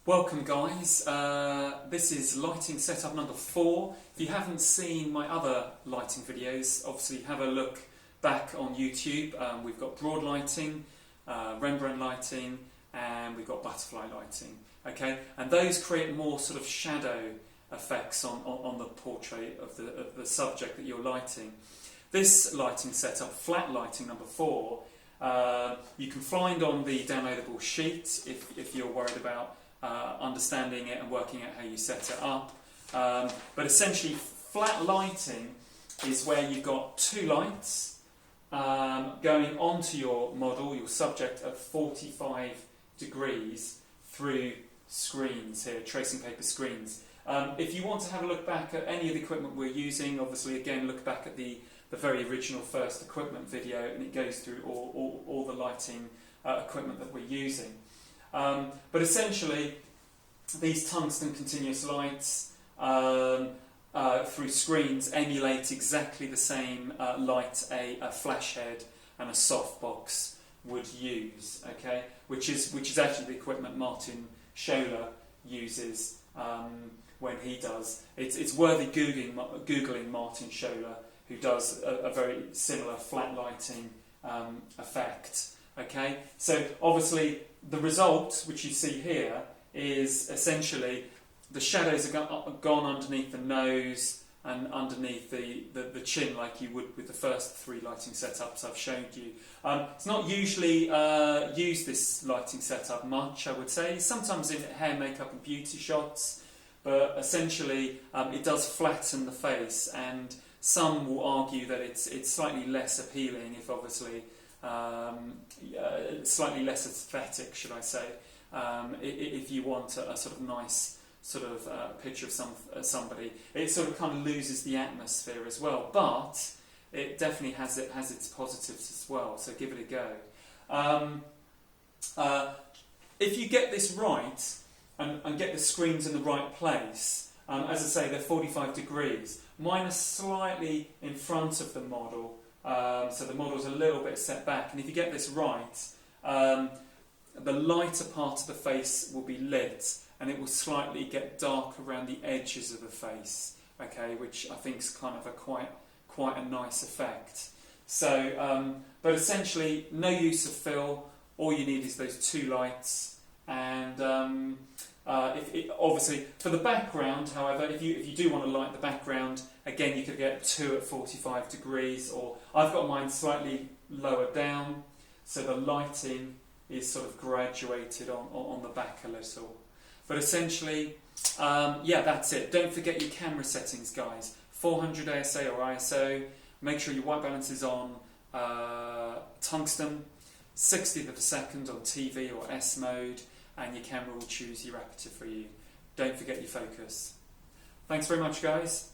Welcome guys, this is lighting setup number 4. If you haven't seen my other lighting videos, obviously have a look back on YouTube. We've got broad lighting, Rembrandt lighting, and we've got butterfly lighting. Okay, and those create more sort of shadow effects on the portrait of the subject that you're lighting. This lighting setup, flat lighting number 4, you can find on the downloadable sheet if you're worried about understanding it and working out how you set it up. But essentially, flat lighting is where you've got two lights going onto your model, your subject, at 45 degrees through screens here, tracing paper screens. If you want to have a look back at any of the equipment we're using, obviously again look back at the very original first equipment video, and it goes through all the lighting equipment that we're using. But essentially, these tungsten continuous lights through screens emulate exactly the same light a flash head and a softbox would use. Okay, which is actually the equipment Martin Schoeller uses when he does. It's worthy googling Martin Schoeller, who does a very similar flat lighting effect. Okay, so obviously the result, which you see here, is essentially the shadows are gone underneath the nose and underneath the chin, like you would with the first 3 lighting setups I've shown you. It's not usually used, this lighting setup, much, I would say. Sometimes in hair, makeup and beauty shots, but essentially it does flatten the face, and some will argue that it's slightly less appealing, if obviously slightly less aesthetic, should I say, if you want a sort of nice sort of picture of somebody. It sort of kind of loses the atmosphere as well, but it definitely has its positives as well, so give it a go. If you get this right and get the screens in the right place, as I say, they're 45 degrees. Mine are slightly in front of the model, so the model's a little bit set back, and if you get this right, the lighter part of the face will be lit, and it will slightly get dark around the edges of the face, okay, which I think is kind of quite a nice effect. So, but essentially, no use of fill. All you need is those 2 lights, and obviously for the background, however, if you do want to light the background, again you could get 2 at 45 degrees, or I've got mine slightly lower down, so the lighting is sort of graduated on the back a little. But essentially, yeah, that's it. Don't forget your camera settings, guys. 400 ASA or ISO. Make sure your white balance is on tungsten. 60th of a second on TV or S mode, and your camera will choose your aperture for you. Don't forget your focus. Thanks very much, guys.